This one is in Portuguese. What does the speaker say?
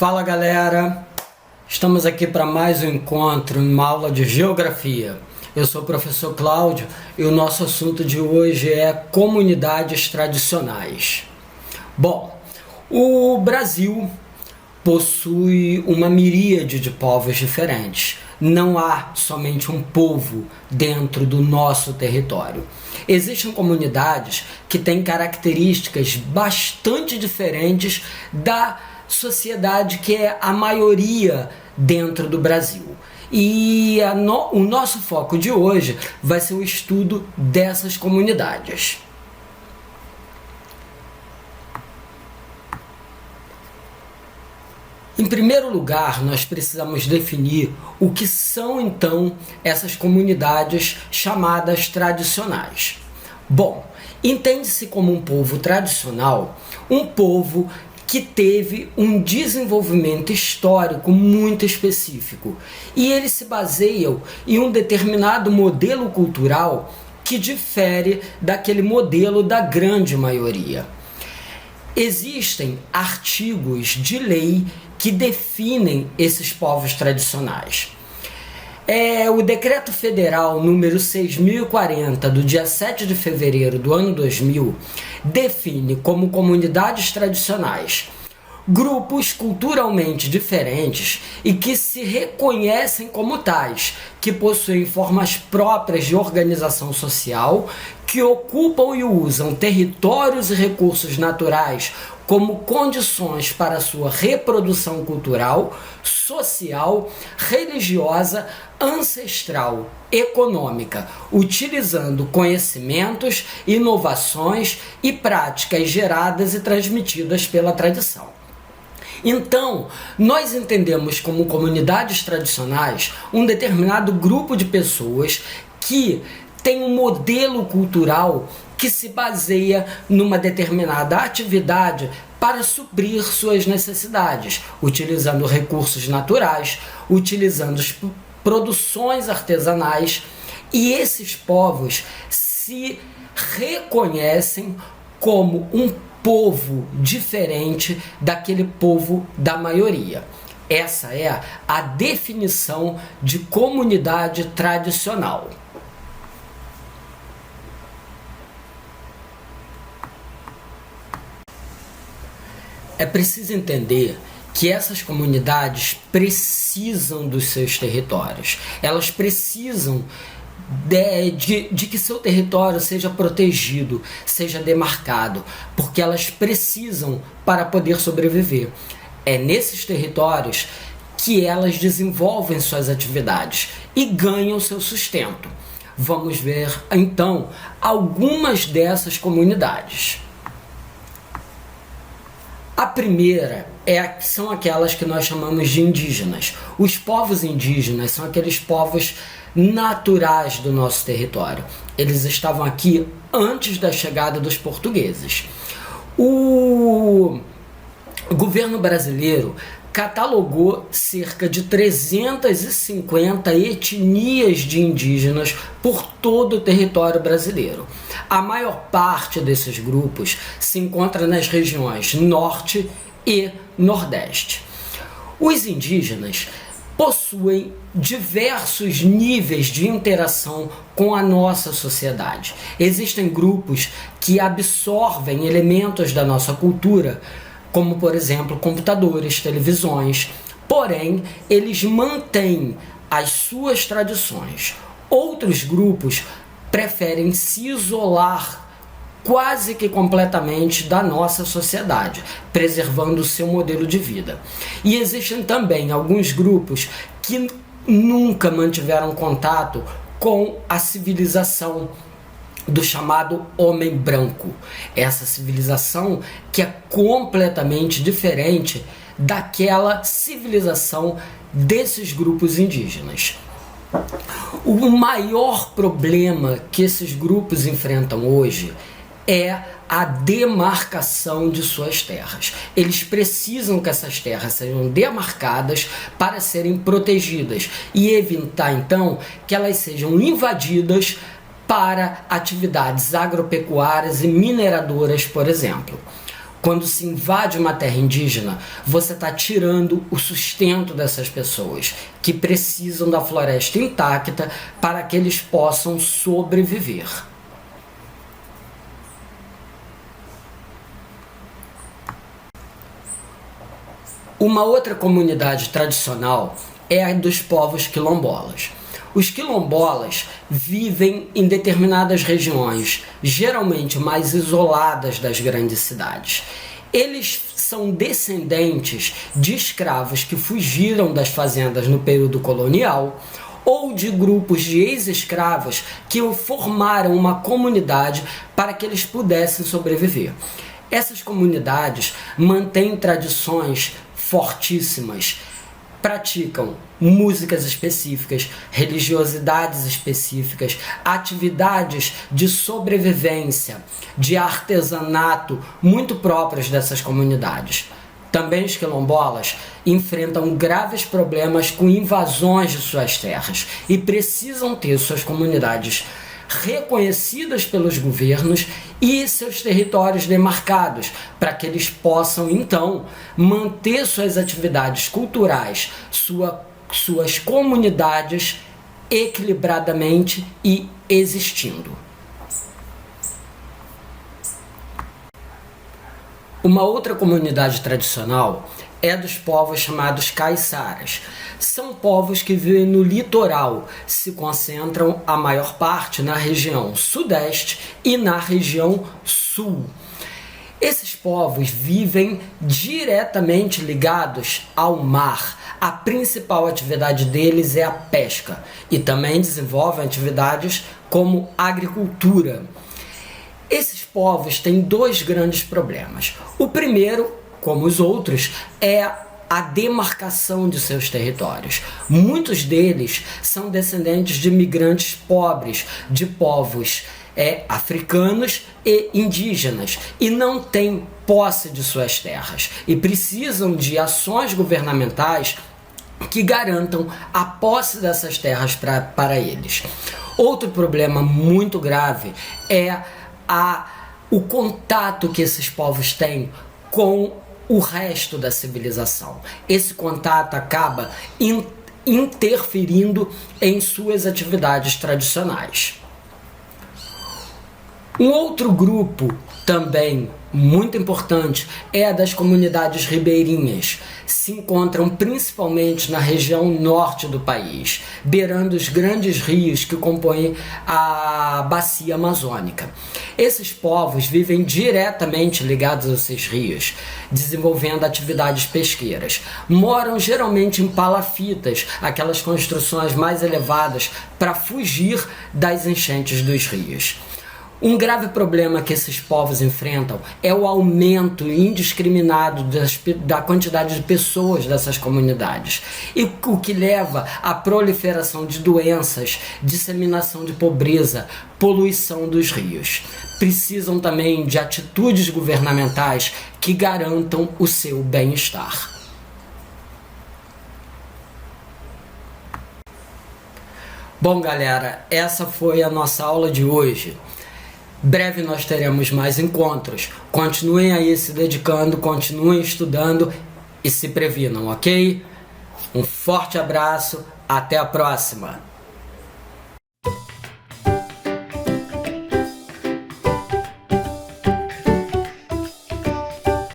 Fala galera, estamos aqui para mais um encontro em uma aula de Geografia. Eu sou o professor Cláudio e o nosso assunto de hoje é comunidades tradicionais. Bom, o Brasil possui uma miríade de povos diferentes. Não há somente um povo dentro do nosso território. Existem comunidades que têm características bastante diferentes da sociedade que é a maioria dentro do Brasil. E o nosso foco de hoje vai ser o estudo dessas comunidades. Em primeiro lugar, nós precisamos definir o que são então essas comunidades chamadas tradicionais. Bom, entende-se como um povo tradicional, um povo que teve um desenvolvimento histórico muito específico e eles se baseiam em um determinado modelo cultural que difere daquele modelo da grande maioria. Existem artigos de lei que definem esses povos tradicionais. O Decreto Federal número 6.040, do dia 7 de fevereiro do ano 2000, define como comunidades tradicionais grupos culturalmente diferentes e que se reconhecem como tais, que possuem formas próprias de organização social, que ocupam e usam territórios e recursos naturais como condições para sua reprodução cultural, social, religiosa, ancestral, econômica, utilizando conhecimentos, inovações e práticas geradas e transmitidas pela tradição. Então, nós entendemos como comunidades tradicionais um determinado grupo de pessoas que tem um modelo cultural que se baseia numa determinada atividade para suprir suas necessidades, utilizando recursos naturais, utilizando produções artesanais, e esses povos se reconhecem como um povo diferente daquele povo da maioria. Essa é a definição de comunidade tradicional. É preciso entender que essas comunidades precisam dos seus territórios. Elas precisam de que seu território seja protegido, seja demarcado, porque elas precisam para poder sobreviver. É nesses territórios que elas desenvolvem suas atividades e ganham seu sustento. Vamos ver então algumas dessas comunidades. A primeira são aquelas que nós chamamos de indígenas. Os povos indígenas são aqueles povos naturais do nosso território. Eles estavam aqui antes da chegada dos portugueses. O governo brasileiro catalogou cerca de 350 etnias de indígenas por todo o território brasileiro. A maior parte desses grupos se encontra nas regiões Norte e Nordeste. Os indígenas possuem diversos níveis de interação com a nossa sociedade. Existem grupos que absorvem elementos da nossa cultura, como, por exemplo, computadores, televisões, porém, eles mantêm as suas tradições. Outros grupos preferem se isolar quase que completamente da nossa sociedade, preservando o seu modelo de vida. E existem também alguns grupos que nunca mantiveram contato com a civilização do chamado homem branco. Essa civilização que é completamente diferente daquela civilização desses grupos indígenas. O maior problema que esses grupos enfrentam hoje é a demarcação de suas terras. Eles precisam que essas terras sejam demarcadas para serem protegidas e evitar então que elas sejam invadidas para atividades agropecuárias e mineradoras, por exemplo. Quando se invade uma terra indígena, você está tirando o sustento dessas pessoas que precisam da floresta intacta para que eles possam sobreviver. Uma outra comunidade tradicional é a dos povos quilombolas. Os quilombolas vivem em determinadas regiões, geralmente mais isoladas das grandes cidades. Eles são descendentes de escravos que fugiram das fazendas no período colonial ou de grupos de ex-escravos que formaram uma comunidade para que eles pudessem sobreviver. Essas comunidades mantêm tradições fortíssimas, praticam músicas específicas, religiosidades específicas, atividades de sobrevivência, de artesanato muito próprias dessas comunidades. Também os quilombolas enfrentam graves problemas com invasões de suas terras e precisam ter suas comunidades reconhecidas pelos governos e seus territórios demarcados, para que eles possam então manter suas atividades culturais, suas comunidades equilibradamente e existindo. Uma outra comunidade tradicional é dos povos chamados caiçaras. São povos que vivem no litoral, se concentram a maior parte na região sudeste e na região sul. Esses povos vivem diretamente ligados ao mar. A principal atividade deles é a pesca e também desenvolvem atividades como agricultura. Esses povos têm dois grandes problemas. O primeiro, como os outros, é a demarcação de seus territórios. Muitos deles são descendentes de imigrantes pobres, de povos africanos e indígenas, e não têm posse de suas terras e precisam de ações governamentais que garantam a posse dessas terras para eles. Outro problema muito grave é o contato que esses povos têm com o resto da civilização. Esse contato acaba interferindo em suas atividades tradicionais. Um outro grupo também muito importante é a das comunidades ribeirinhas. Se encontram principalmente na região norte do país, beirando os grandes rios que compõem a bacia amazônica. Esses povos vivem diretamente ligados a esses rios, desenvolvendo atividades pesqueiras. Moram geralmente em palafitas, aquelas construções mais elevadas, para fugir das enchentes dos rios. Um grave problema que esses povos enfrentam é o aumento indiscriminado da quantidade de pessoas dessas comunidades, e o que leva à proliferação de doenças, disseminação de pobreza, poluição dos rios. Precisam também de atitudes governamentais que garantam o seu bem-estar. Bom, galera, essa foi a nossa aula de hoje. Breve nós teremos mais encontros. Continuem aí se dedicando, continuem estudando e se previnam, ok? Um forte abraço, até a próxima!